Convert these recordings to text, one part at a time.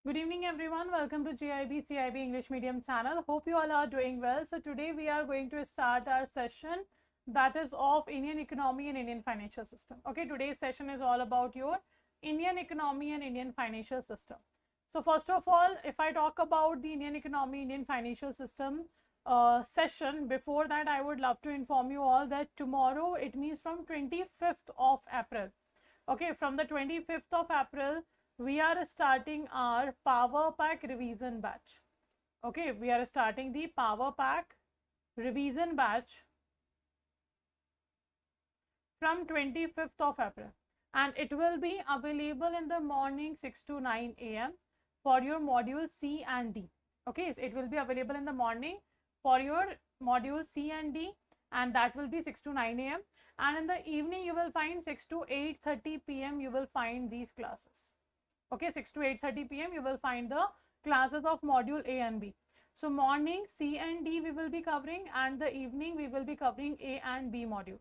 Good evening everyone, welcome to JAIIB CIB English Medium channel. Hope you all are doing well. So today we are going to start our session that is of Indian economy and Indian financial system. Okay, today's session is all about your Indian economy and Indian financial system. So first of all, if I talk about the Indian economy, Indian financial system session, before that I would love to inform you all that tomorrow, it means from 25th of April. Okay, from the 25th of April, we are starting our Power Pack revision batch. Okay, we are starting the Power Pack revision batch from 25th of April, and it will be available in the morning 6 to 9 a.m. for your module C and D. Okay, so it will be available in the morning for your module C and D, and that will be 6 to 9 a.m. and in the evening you will find 6 to 8:30 p.m. you will find these classes. Okay, 6 to 8:30 p.m. you will find the classes of module A and B. So morning C and D we will be covering, and the evening we will be covering A and B module.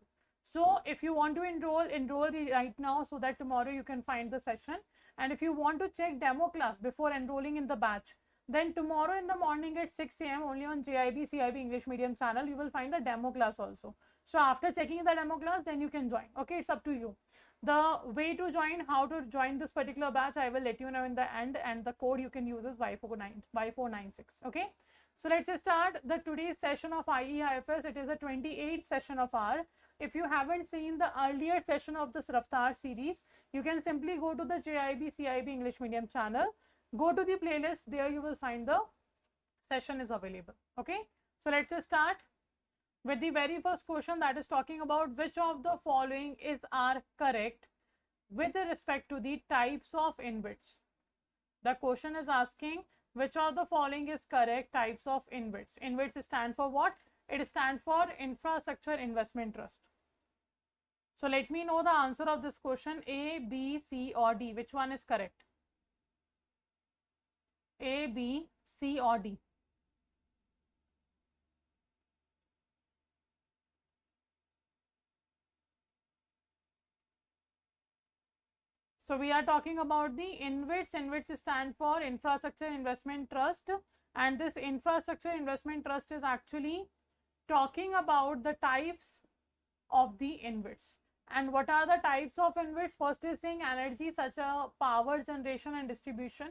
So if you want to enroll right now so that tomorrow you can find the session. And if you want to check demo class before enrolling in the batch, then tomorrow in the morning at 6 a.m. only on JAIIB CIB English Medium channel you will find the demo class also. So after checking the demo class, then you can join. Okay, it's up to you. The way to join, how to join this particular batch, I will let you know in the end, and the code you can use is Y496. Okay, so let's start the today's session of IE IFS. It is a 28th session of our. If you haven't seen the earlier session of this RAFTAAR series, you can simply go to the JAIIB CIB English Medium channel, go to the playlist, there you will find the session is available. Okay, so let's start with the very first question, that is talking about which of the following are correct with respect to the types of InvITs. The question is asking which of the following is correct types of InvITs. InvITs stand for what? It stands for Infrastructure Investment Trust. So let me know the answer of this question. A, B, C or D. Which one is correct? A, B, C or D. So we are talking about the InvITs. InvITs stand for Infrastructure Investment Trust, and this Infrastructure Investment Trust is actually talking about the types of the InvITs. And what are the types of InvITs? First is saying energy such as power generation and distribution,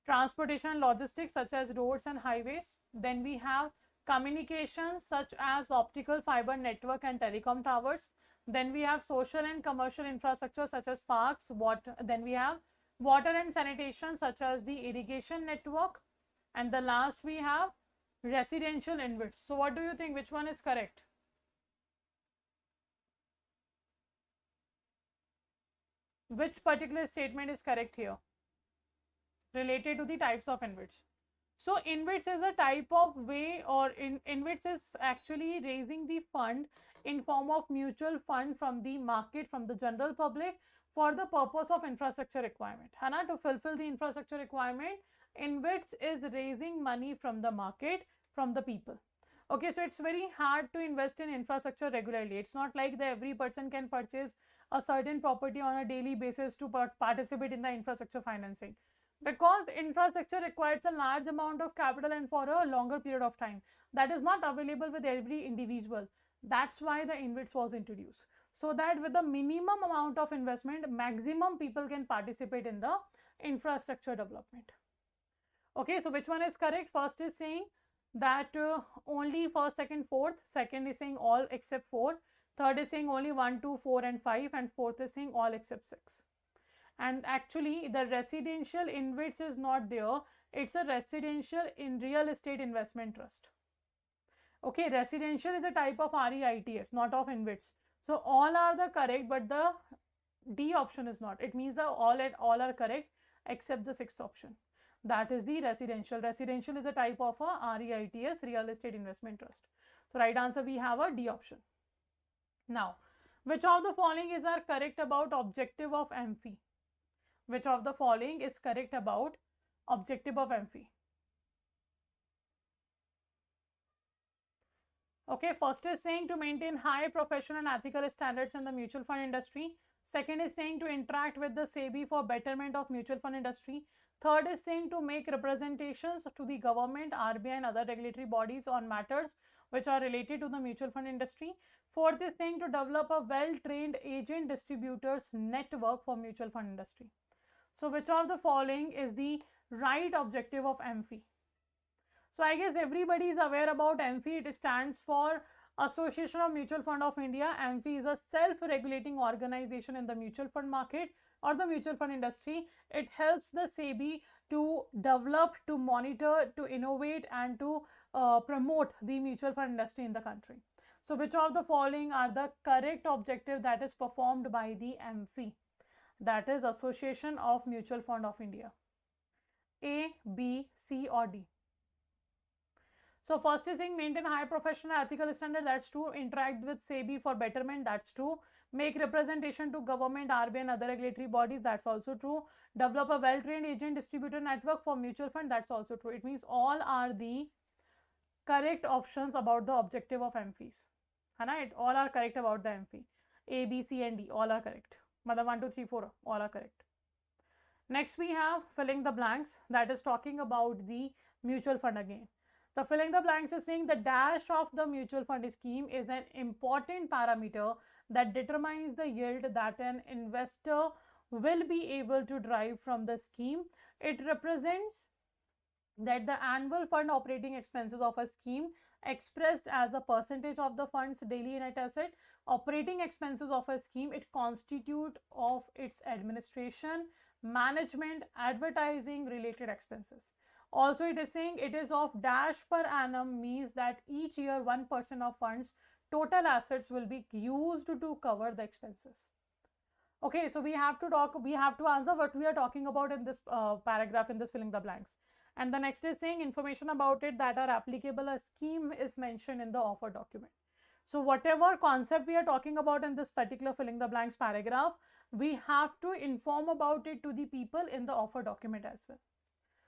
transportation and logistics such as roads and highways. Then we have communications such as optical fiber network and telecom towers. Then we have social and commercial infrastructure such as parks, water. Then we have water and sanitation such as the irrigation network. And the last we have residential InvITs. So what do you think? Which one is correct? Which particular statement is correct here related to the types of InvITs? So InvITs is a type of way, or InvITs is actually raising the fund in form of mutual fund from the market, from the general public, for the purpose of infrastructure requirement. Hana, to fulfill the infrastructure requirement, InvITs is raising money from the market, from the people. Okay, so it's very hard to invest in infrastructure regularly. It's not like that every person can purchase a certain property on a daily basis to participate in the infrastructure financing, because infrastructure requires a large amount of capital and for a longer period of time. That is not available with every individual. That's why the InvITs was introduced, so that with the minimum amount of investment, maximum people can participate in the infrastructure development. Okay, so which one is correct? First is saying that only first, second, fourth. Second is saying all except 4. Third is saying only 1, 2, 4 and 5. And fourth is saying all except 6. And actually the residential InvITs is not there. It's a residential in real estate investment trust. Okay, residential is a type of REITs, not of InvITs. So all are the correct, but the D option is not. It means the all are correct except the 6th option. That is the residential. Residential is a type of a REITs, real estate investment trust. So right answer we have a D option. Now, which of the following are correct about objective of MP? Which of the following is correct about objective of MP? Okay, first is saying to maintain high professional and ethical standards in the mutual fund industry. Second is saying to interact with the SEBI for betterment of mutual fund industry. Third is saying to make representations to the government, RBI and other regulatory bodies on matters which are related to the mutual fund industry. Fourth is saying to develop a well-trained agent distributors network for mutual fund industry. So which of the following is the right objective of AMFI? So I guess everybody is aware about AMFI. It stands for Association of Mutual Fund of India. AMFI is a self-regulating organization in the mutual fund market or the mutual fund industry. It helps the SEBI to develop, to monitor, to innovate and to promote the mutual fund industry in the country. So which of the following are the correct objective that is performed by the AMFI? That is Association of Mutual Fund of India. A, B, C or D? So first is saying maintain high professional ethical standard, that's true. Interact with SEBI for betterment, that's true. Make representation to government, RBI and other regulatory bodies, that's also true. Develop a well-trained agent distributor network for mutual fund, that's also true. It means all are the correct options about the objective of AMFIs. It all are correct about the AMFI. A, B, C and D all are correct. 1, 2, 3, 4 all are correct. Next we have filling the blanks, that is talking about the mutual fund again. The filling the blanks is saying the dash of the mutual fund scheme is an important parameter that determines the yield that an investor will be able to derive from the scheme. It represents that the annual fund operating expenses of a scheme expressed as a percentage of the fund's daily net asset. Operating expenses of a scheme, it constitute of its administration, management, advertising related expenses. Also it is saying it is of dash per annum, means that each year 1% of funds total assets will be used to cover the expenses. Okay, so we have to answer what we are talking about in this paragraph, in this filling the blanks. And the next is saying information about it that are applicable, a scheme is mentioned in the offer document. So whatever concept we are talking about in this particular filling the blanks paragraph, we have to inform about it to the people in the offer document as well.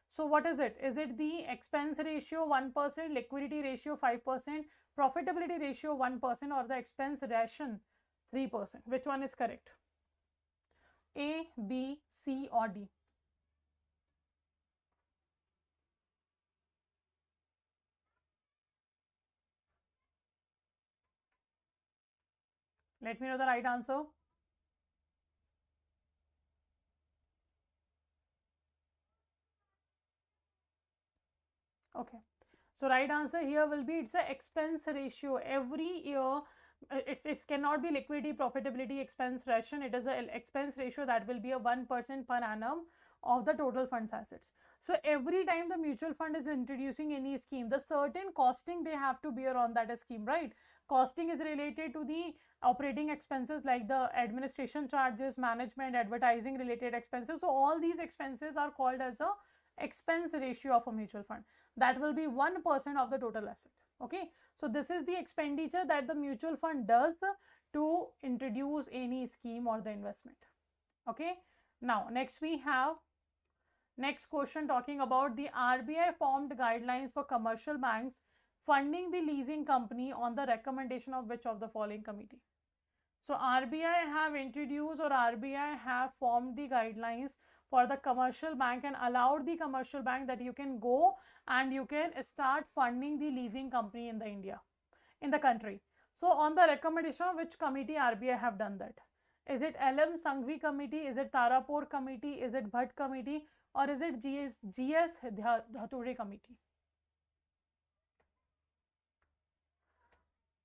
So what is it? Is it the expense ratio 1%, liquidity ratio 5%, profitability ratio 1% or the expense ration 3%? Which one is correct? A, B, C or D? Let me know the right answer. Okay, so right answer here will be it's a expense ratio. Every year it cannot be liquidity, profitability, expense ration. It is an expense ratio that will be a 1% per annum of the total funds assets. So every time the mutual fund is introducing any scheme, the certain costing they have to bear on that scheme, right? Costing is related to the operating expenses like the administration charges, management, advertising related expenses. So all these expenses are called as a expense ratio of a mutual fund. That will be 1% of the total asset. Okay, so this is the expenditure that the mutual fund does to introduce any scheme or the investment. Okay, now next we have next question talking about the RBI formed guidelines for commercial banks funding the leasing company on the recommendation of which of the following committee? So RBI have introduced or RBI have formed the guidelines for the commercial bank and allowed the commercial bank that you can go and you can start funding the leasing company in the country. So on the recommendation of which committee RBI have done that? Is it LM Sanghvi committee? Is it Tarapur committee? Is it Bhatt committee? Or is it GS Dhatore committee?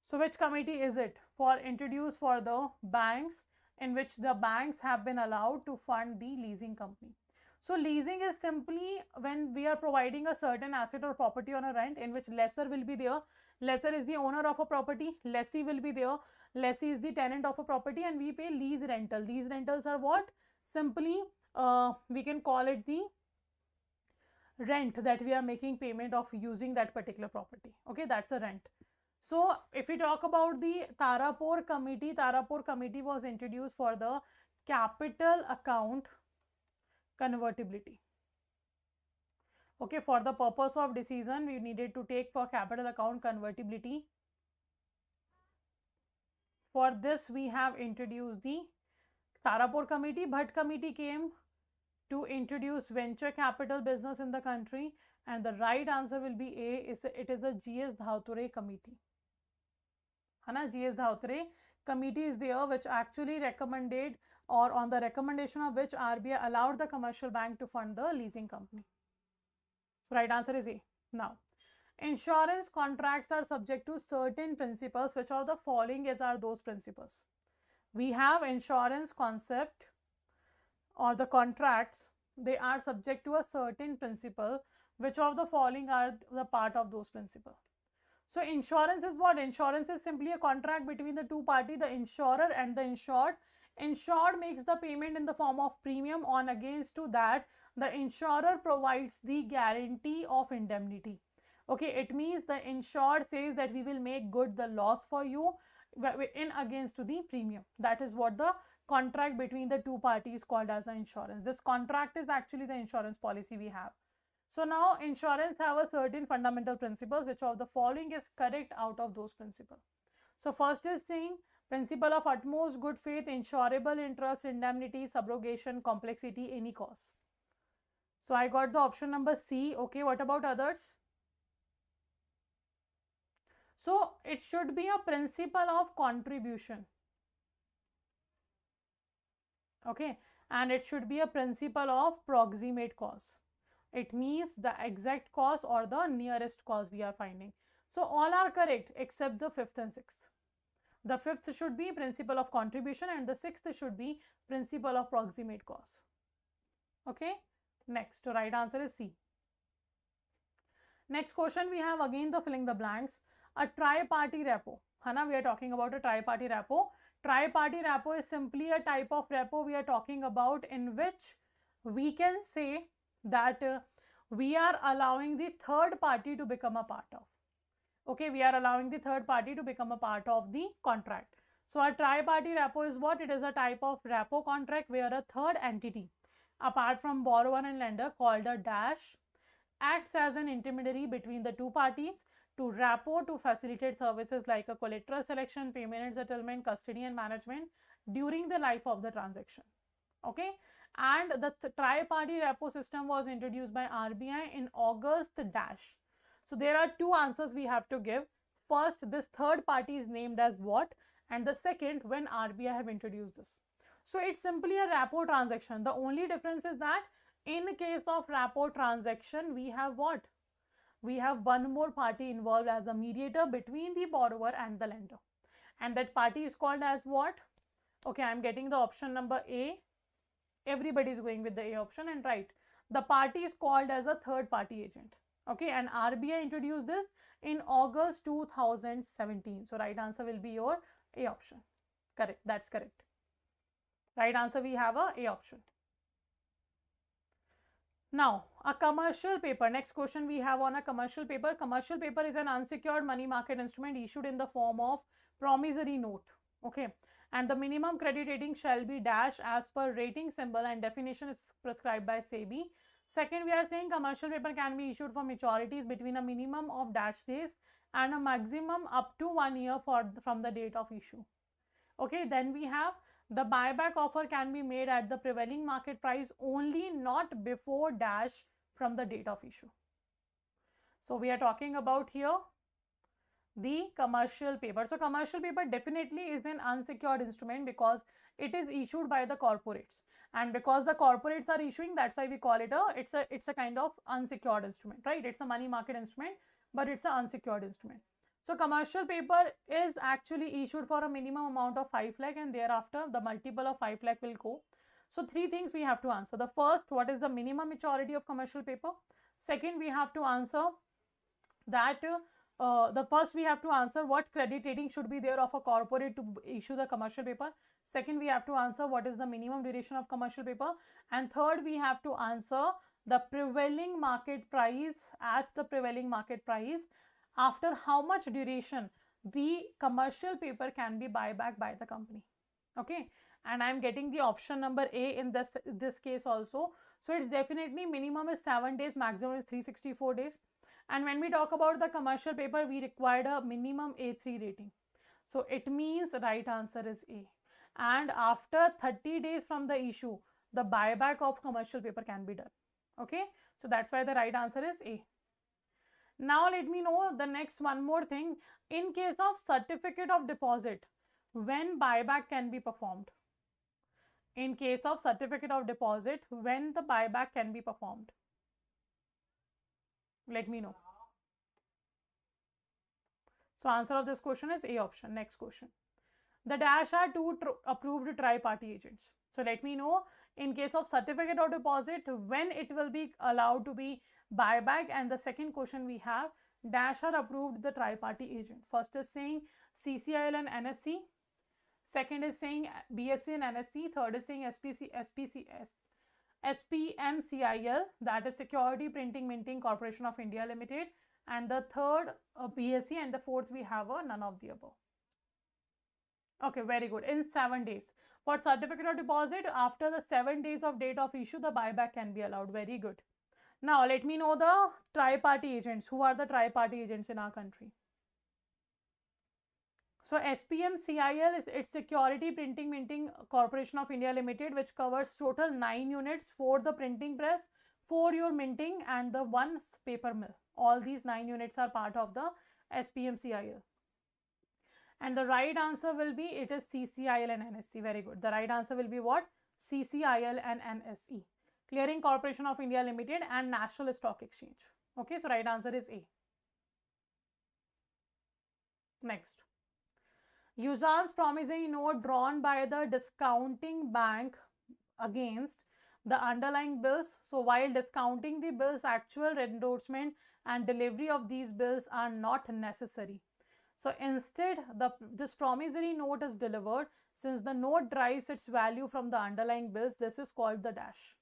So which committee is it for introduced for the banks in which the banks have been allowed to fund the leasing company? So leasing is simply when we are providing a certain asset or property on a rent in which lessor will be there. Lessor is the owner of a property, lessee will be there, lessee is the tenant of a property and we pay lease rental. Lease rentals are what? Simply we can call it the rent that we are making payment of using that particular property. Okay, that's a rent. So if we talk about the Tarapur committee was introduced for the capital account convertibility. Okay, for the purpose of decision we needed to take for capital account convertibility. For this we have introduced the Tarapur committee. Bhatt committee came to introduce venture capital business in the country? And the right answer will be A, it is a GS Dhautore committee. Hana, GS Dhautore committee is there which actually recommended, or on the recommendation of which RBI allowed the commercial bank to fund the leasing company. So right answer is A. Now, insurance contracts are subject to certain principles. Which of the following are those principles? We have insurance concept or the contracts, they are subject to a certain principle. Which of the following are the part of those principles? So insurance is what? Insurance is simply a contract between the two parties, the insurer and the insured. Insured makes the payment in the form of premium. On against to that, the insurer provides the guarantee of indemnity. Okay, it means the insured says that we will make good the loss for you in against to the premium. That is what the contract between the two parties called as an insurance. This contract is actually the insurance policy we have. So now insurance have a certain fundamental principles. Which of the following is correct out of those principles? So first is saying principle of utmost good faith, insurable interest, indemnity, subrogation, complexity, any cause. So I got the option number C. Okay, what about others? So it should be a principle of contribution. Okay, and it should be a principle of proximate cause. It means the exact cause or the nearest cause we are finding. So all are correct except the fifth and sixth. The fifth should be principle of contribution and the sixth should be principle of proximate cause. Okay, next, right answer is C. Next question we have again the filling the blanks. A tri-party repo. Hana, we are talking about a tri-party repo. Tri-party repo is simply a type of repo we are talking about in which we can say that we are allowing the third party to become a part of. Okay, we are allowing the third party to become a part of the contract. So a tri-party repo is what? It is a type of repo contract where a third entity apart from borrower and lender called a dash acts as an intermediary between the two parties to repo to facilitate services like a collateral selection, payment and settlement, custody and management during the life of the transaction. Okay, and the tri-party repo system was introduced by RBI in August dash. So there are two answers we have to give. First, this third party is named as what, and the second, when RBI have introduced this. So it's simply a repo transaction. The only difference is that in case of repo transaction, we have what? We have one more party involved as a mediator between the borrower and the lender. And that party is called as what? Okay, I'm getting the option number A. Everybody is going with the A option and right. The party is called as a third party agent. Okay, and RBI introduced this in August 2017. So right answer will be your A option. Correct, that's correct. Right answer we have a option. Now, a commercial paper. Next question we have on a commercial paper. Commercial paper is an unsecured money market instrument issued in the form of promissory note. Okay, and the minimum credit rating shall be dash as per rating symbol and definition is prescribed by SEBI. Second, we are saying commercial paper can be issued for maturities between a minimum of dash days and a maximum up to 1 year from the date of issue. Okay, then we have the buyback offer can be made at the prevailing market price only, not before dash from the date of issue. So we are talking about here the commercial paper. So commercial paper definitely is an unsecured instrument because it is issued by the corporates, and because the corporates are issuing, that's why we call it it's a kind of unsecured instrument, right? It's a money market instrument, but it's an unsecured instrument. So commercial paper is actually issued for a minimum amount of 5 lakh and thereafter the multiple of 5 lakh will go. So three things we have to answer. The first, what is the minimum maturity of commercial paper? Second, we have to answer that the first we have to answer what credit rating should be there of a corporate to issue the commercial paper. Second, we have to answer what is the minimum duration of commercial paper. And third, we have to answer the prevailing market price. At the prevailing market price, after how much duration the commercial paper can be buyback by the company. Okay, and I'm getting the option number A in this case also. So it's definitely minimum is 7 days, maximum is 364 days. And when we talk about the commercial paper, we required a minimum A3 rating. So it means right answer is A. And after 30 days from the issue, the buyback of commercial paper can be done. Okay, so that's why the right answer is A. Now let me know the next one more thing. In case of certificate of deposit, when buyback can be performed? In case of certificate of deposit, when the buyback can be performed? Let me know. So answer of this question is A option. Next question. The dash are two approved tri-party agents. So let me know in case of certificate of deposit when it will be allowed to be buyback. And the second question we have, dash are approved the tri-party agent. First is saying CCIL and NSC. Second is saying BSc and NSC. Third is saying SPMCIL, that is Security Printing Minting Corporation of India Limited. And the third BSc, and the fourth we have none of the above. Okay, very good. In 7 days. For certificate of deposit, after the 7 days of date of issue, the buyback can be allowed. Very good. Now, let me know the tri-party agents. Who are the tri-party agents in our country? So, SPMCIL is its Security Printing Minting Corporation of India Limited, which covers total 9 units, 4 the printing press, 4 your minting, and the 1 paper mill. All these 9 units are part of the SPMCIL. And the right answer will be, it is CCIL and NSE. Very good. The right answer will be what? CCIL and NSE. Clearing Corporation of India Limited and National Stock Exchange. Okay, so right answer is A. Next. Usance promissory note drawn by the discounting bank against the underlying bills. So while discounting the bills, actual endorsement and delivery of these bills are not necessary. So instead, this promissory note is delivered. Since the note derives its value from the underlying bills, this is called the dash.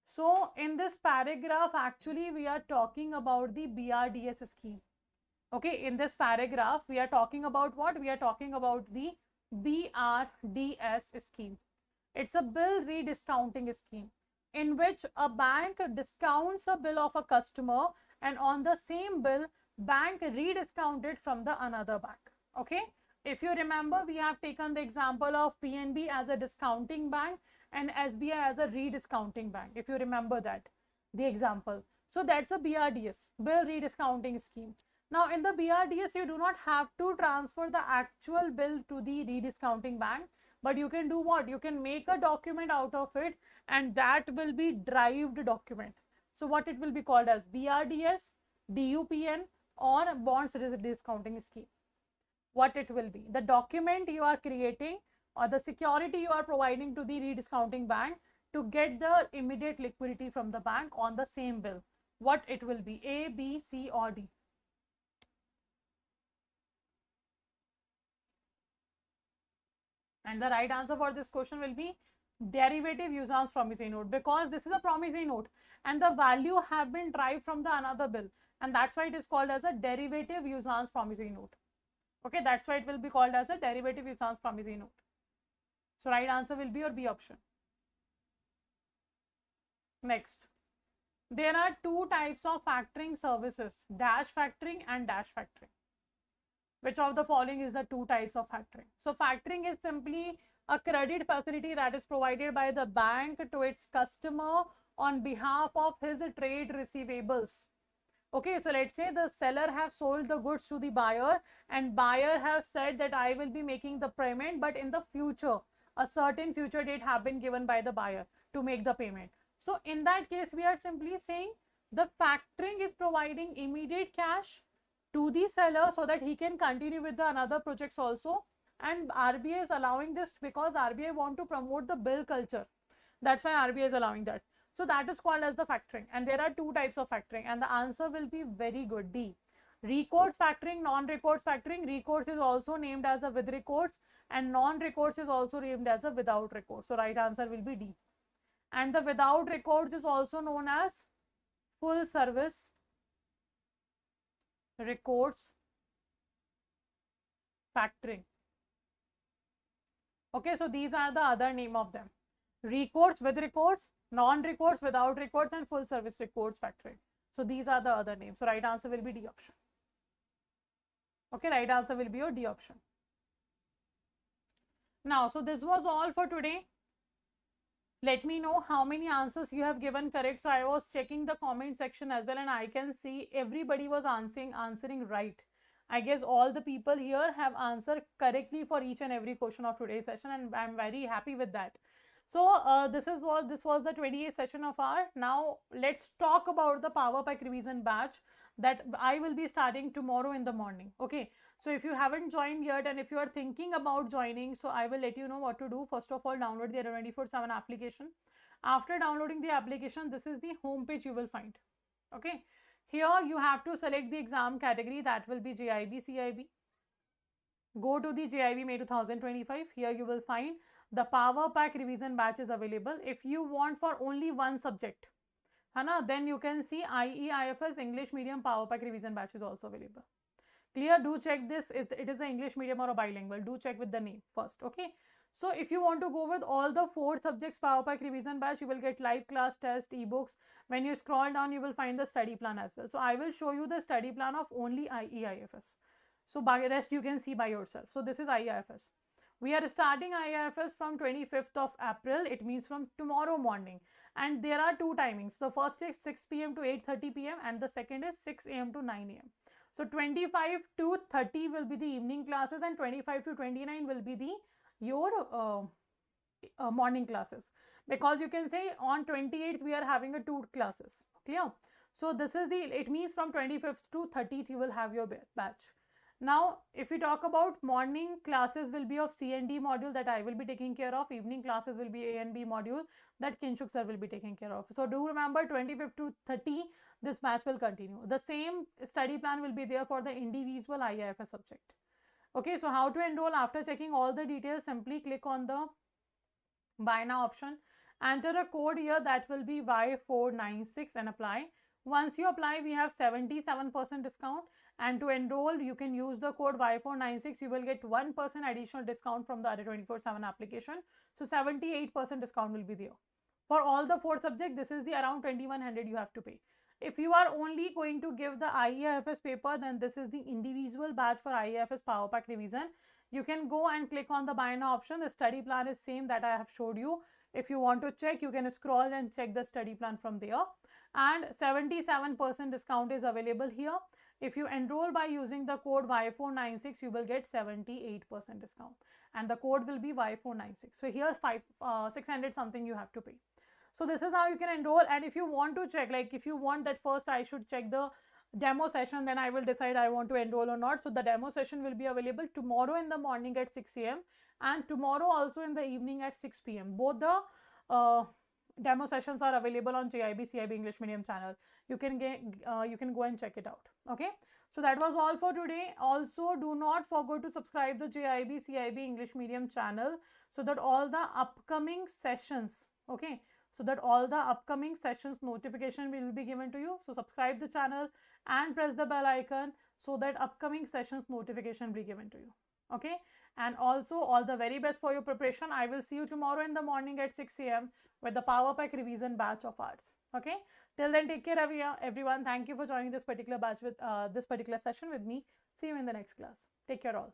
So in this paragraph, actually, we are talking about the BRDS scheme. Okay, in this paragraph, we are talking about what? We are talking about the BRDS scheme. It's a bill rediscounting scheme in which a bank discounts a bill of a customer, and on the same bill, bank rediscounted from the another bank. Okay, if you remember, we have taken the example of PNB as a discounting bank and SBI as a rediscounting bank, if you remember that, the example. So that's a BRDS, bill rediscounting scheme. Now in the BRDS, you do not have to transfer the actual bill to the rediscounting bank, but you can do what? You can make a document out of it, and that will be derived document. So what it will be called as? BRDS, DUPN, or bonds discounting scheme. What it will be? The document you are creating or the security you are providing to the rediscounting bank to get the immediate liquidity from the bank on the same bill. What it will be? A, B, C, or D? And the right answer for this question will be derivative usance promissory note, because this is a promissory note and the value have been derived from the another bill, and that's why it is called as a derivative usance promissory note. Okay, that's why it will be called as a derivative usance promissory note. So right answer will be your B option. Next, there are two types of factoring services, dash factoring and dash factoring. Which of the following is the two types of factoring? So factoring is simply a credit facility that is provided by the bank to its customer on behalf of his trade receivables. Okay, so let's say the seller have sold the goods to the buyer, and buyer has said that I will be making the payment, but in the future, a certain future date have been given by the buyer to make the payment. So in that case, we are simply saying the factoring is providing immediate cash to the seller so that he can continue with the another projects also, and RBI is allowing this because RBI want to promote the bill culture. That's why RBI is allowing that. So that is called as the factoring, and there are two types of factoring, and the answer will be very good, D. Recourse factoring, non-recourse factoring. Recourse is also named as a with recourse, and non-recourse is also named as a without recourse. So right answer will be D. And the without recourse is also known as full service recourse factoring. Okay, so these are the other name of them: recourse with recourse, non-recourse without recourse, and full service recourse factoring. So these are the other names. So right answer will be D option. Okay, right answer will be your D option. Now, so this was all for today. Let me know how many answers you have given correct. So I was checking the comment section as well, and I can see everybody was answering right. I guess all the people here have answered correctly for each and every question of today's session, and I'm very happy with that. So this was the 28th session of our. Now let's talk about the Power Pack revision batch that I will be starting tomorrow in the morning. Okay, so if you haven't joined yet, and if you are thinking about joining, so I will let you know what to do. First of all, download the 24/7 application. After downloading the application, this is the home page you will find. Okay, here you have to select the exam category, that will be JAIIB CIB. Go to the JAIIB May 2025. Here you will find the Power Pack revision batch is available. If you want for only one subject, then you can see IE IFS English Medium Power Pack revision batch is also available. Clear? Do check this. It is an English medium or a bilingual. Do check with the name first. Okay. So if you want to go with all the 4 subjects Power Pack revision batch, you will get live class, test, ebooks. When you scroll down, you will find the study plan as well. So I will show you the study plan of only IE IFS. So by rest you can see by yourself. So this is IE IFS. We are starting IE IFS from 25th of April. It means from tomorrow morning. And there are 2 timings. The first is 6 p.m. to 8:30 p.m. and the second is 6 a.m. to 9 a.m. So 25 to 30 will be the evening classes, and 25 to 29 will be the your morning classes, because you can say on 28th we are having a 2 classes. Clear? So this is it means from 25th to 30th you will have your batch. Now if we talk about morning classes will be of C and D module that I will be taking care of. Evening classes will be A and B module that Kinshuk sir will be taking care of. So do remember 25th to 30 this batch will continue. The same study plan will be there for the individual IIFS subject. Okay, so how to enroll? After checking all the details, simply click on the buy now option. Enter a code here that will be Y496 and apply. Once you apply, we have 77% discount, and to enroll you can use the code Y496. You will get 1% additional discount from the other 24/7 application. So 78% discount will be there. For all the 4 subjects, this is the around 2100 you have to pay. If you are only going to give the IE IFS paper, then this is the individual batch for IE IFS Power Pack revision. You can go and click on the buy now option. The study plan is same that I have showed you. If you want to check, you can scroll and check the study plan from there. And 77% discount is available here. If you enroll by using the code Y496, you will get 78% discount, and the code will be Y496. So here 600 something you have to pay. So this is how you can enroll. And if you want to check, like if you want that first I should check the demo session, then I will decide I want to enroll or not. So the demo session will be available tomorrow in the morning at 6 a.m. and tomorrow also in the evening at 6 p.m. Both the demo sessions are available on JAIIB CIB English Medium channel. You can go and check it out. Okay, so that was all for today. Also, do not forget to subscribe the JAIIB CIB English Medium channel so that all the upcoming sessions, so that all the upcoming sessions notification will be given to you. So subscribe the channel and press the bell icon so that upcoming sessions notification will be given to you. Okay, and also all the very best for your preparation. I will see you tomorrow in the morning at 6 a.m. with the Power Pack revision batch of ours. Okay, till then, take care everyone. Thank you for joining this particular batch with this particular session with me. See you in the next class. Take care all.